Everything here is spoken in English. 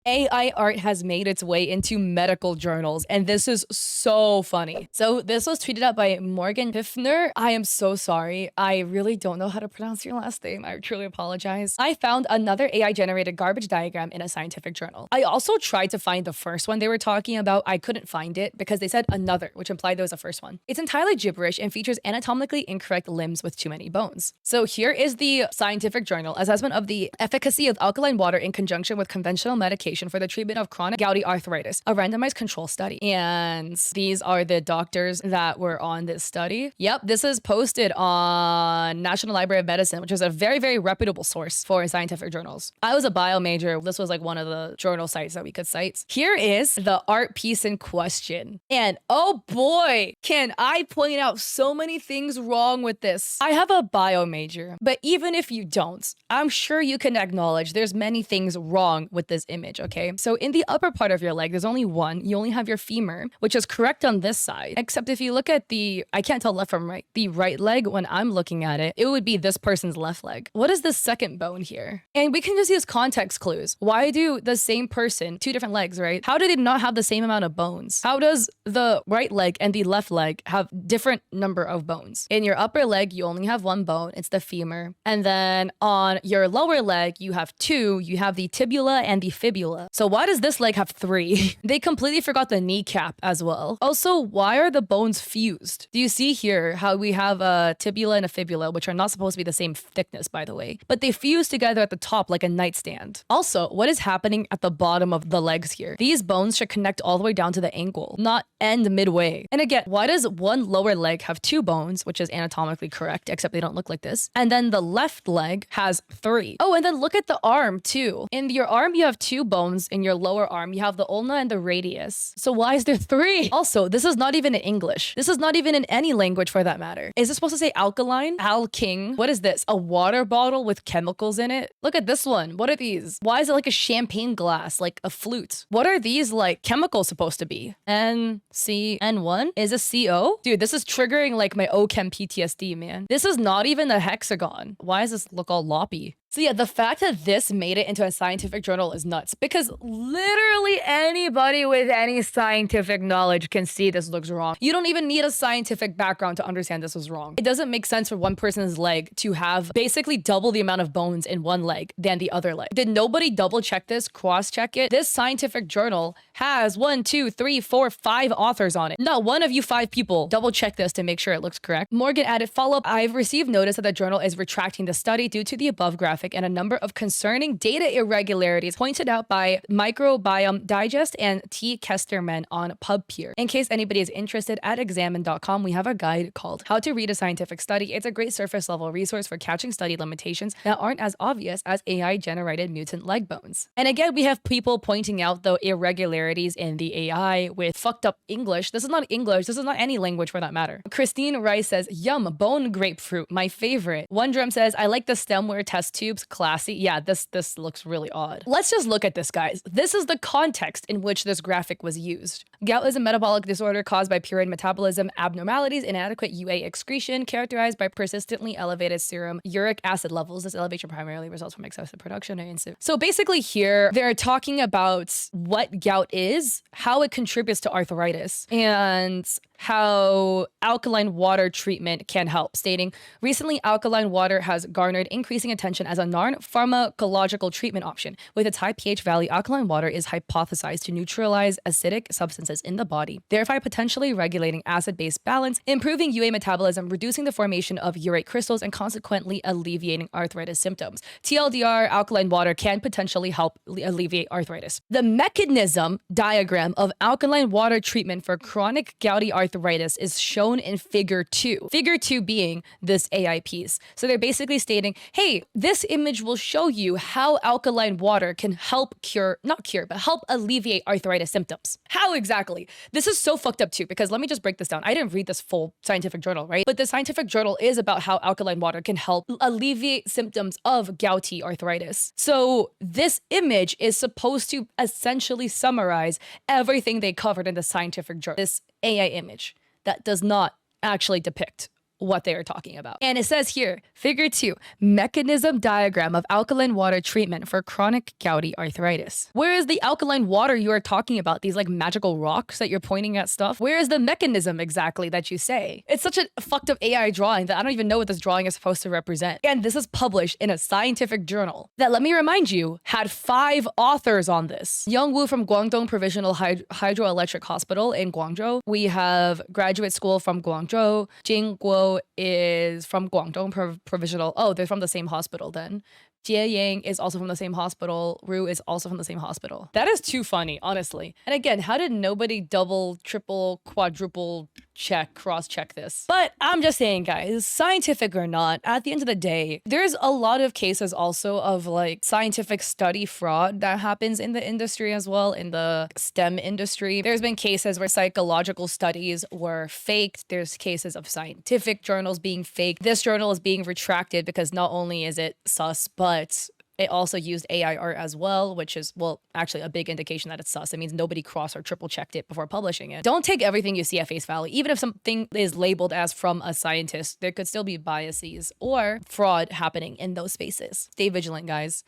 AI art has made its way into medical journals, and this is so funny. So this was tweeted out by Morgan Piffner. I am so sorry. I really don't know how to pronounce your last name. I truly apologize. I found another AI-generated garbage diagram in a scientific journal. I also tried to find the first one they were talking about. I couldn't find it because they said another, which implied there was a first one. It's entirely gibberish and features anatomically incorrect limbs with too many bones. So here is the scientific journal assessment of the efficacy of alkaline water in conjunction with conventional medication for the treatment of chronic gouty arthritis, a randomized control study. And these are the doctors that were on this study. Yep, this is posted on National Library of Medicine, which is a very, very reputable source for scientific journals. I was a bio major. This was like one of the journal sites that we could cite. Here is the art piece in question. And oh boy, can I point out so many things wrong with this. I have a bio major, but even if you don't, I'm sure you can acknowledge there's many things wrong with this image, okay? So in the upper part of your leg, there's only one. You only have your femur, which is correct on this side. Except if you look at I can't tell left from right, the right leg when I'm looking at it, it would be this person's left leg. What is the second bone here? And we can just use context clues. Why do the same person, two different legs, right? How do they not have the same amount of bones? How does the right leg and the left leg have different number of bones? In your upper leg, you only have one bone. It's the femur. And then on your lower leg, you have two. You have the tibula and the fibula. So why does this leg have three? They completely forgot the kneecap as well. Also, why are the bones fused? Do you see here how we have a tibula and a fibula, which are not supposed to be the same thickness, by the way, but they fuse together at the top like a nightstand. Also, what is happening at the bottom of the legs here? These bones should connect all the way down to the ankle, not end midway. And again, why does one lower leg have two bones, which is anatomically correct, except they don't look like this? And then the left leg has three. Oh, and then look at the arm too. In your arm, you have two bones. In your lower arm, you have the ulna and the radius. So why is there three? Also, this is not even in English. This is not even in any language for that matter. Is this supposed to say alkaline? Alking? What is this? A water bottle with chemicals in it? Look at this one. What are these? Why is it like a champagne glass, like a flute? What are these like chemicals supposed to be? NCN1? Is a CO? Dude, this is triggering like my OChem PTSD, man. This is not even a hexagon. Why does this look all loppy? So yeah, the fact that this made it into a scientific journal is nuts because literally anybody with any scientific knowledge can see this looks wrong. You don't even need a scientific background to understand this was wrong. It doesn't make sense for one person's leg to have basically double the amount of bones in one leg than the other leg. Did nobody double check this, cross check it? This scientific journal has 1, 2, 3, 4, 5 authors on it. Not one of you 5 people double check this to make sure it looks correct. Morgan added, follow-up, I've received notice that the journal is retracting the study due to the above graphic and a number of concerning data irregularities pointed out by Microbiome Digest and T. Kesterman on PubPeer. In case anybody is interested, at examine.com, we have a guide called How to Read a Scientific Study. It's a great surface level resource for catching study limitations that aren't as obvious as AI-generated mutant leg bones. And again, we have people pointing out the irregularities in the AI with fucked up English. This is not English. This is not any language for that matter. Christine Rice says, yum, bone grapefruit, my favorite. One Drum says, I like the stemware test tubes, classy. Yeah, this looks really odd. Let's just look at this, guys. This is the context in which this graphic was used. Gout is a metabolic disorder caused by purine metabolism abnormalities, inadequate UA excretion, characterized by persistently elevated serum uric acid levels. This elevation primarily results from excessive production of insulin. So basically here, they're talking about what gout is, how it contributes to arthritis, and how alkaline water treatment can help, stating, recently alkaline water has garnered increasing attention as a non-pharmacological treatment option. With its high pH value, alkaline water is hypothesized to neutralize acidic substances in the body, thereby potentially regulating acid-base balance, improving UA metabolism, reducing the formation of urate crystals, and consequently alleviating arthritis symptoms. TLDR, alkaline water can potentially help alleviate arthritis. The mechanism diagram of alkaline water treatment for chronic gouty arthritis is shown in figure 2. Figure 2 being this AI piece. So they're basically stating, hey, this image will show you how alkaline water can help help alleviate arthritis symptoms. How exactly? This is so fucked up too, because let me just break this down. I didn't read this full scientific journal, right? But the scientific journal is about how alkaline water can help alleviate symptoms of gouty arthritis. So this image is supposed to essentially summarize everything they covered in the scientific journal. This AI image that does not actually depict what they are talking about. And it says here, figure 2, mechanism diagram of alkaline water treatment for chronic gouty arthritis. Where is the alkaline water you are talking about? These like magical rocks that you're pointing at stuff? Where is the mechanism exactly that you say? It's such a fucked up AI drawing that I don't even know what this drawing is supposed to represent. And this is published in a scientific journal that, let me remind you, had 5 authors on this. Youngwoo from Guangdong Provisional Hydroelectric Hospital in Guangzhou. We have graduate school from Guangzhou. Jing Guo is from Guangdong Provisional. Oh, they're from the same hospital then. Jie Yang is also from the same hospital. Ru is also from the same hospital. That is too funny, honestly. And again, how did nobody double, triple, quadruple check, cross-check this? But I'm just saying, guys, scientific or not, at the end of the day, there's a lot of cases also of like scientific study fraud that happens in the industry as well, in the STEM industry. There's been cases where psychological studies were faked. There's cases of scientific journals being faked. This journal is being retracted because not only is it sus, but it also used AI art as well, which is, well, actually a big indication that it's sus. It means nobody cross or triple checked it before publishing it. Don't take everything you see at face value. Even if something is labeled as from a scientist, there could still be biases or fraud happening in those spaces. Stay vigilant, guys.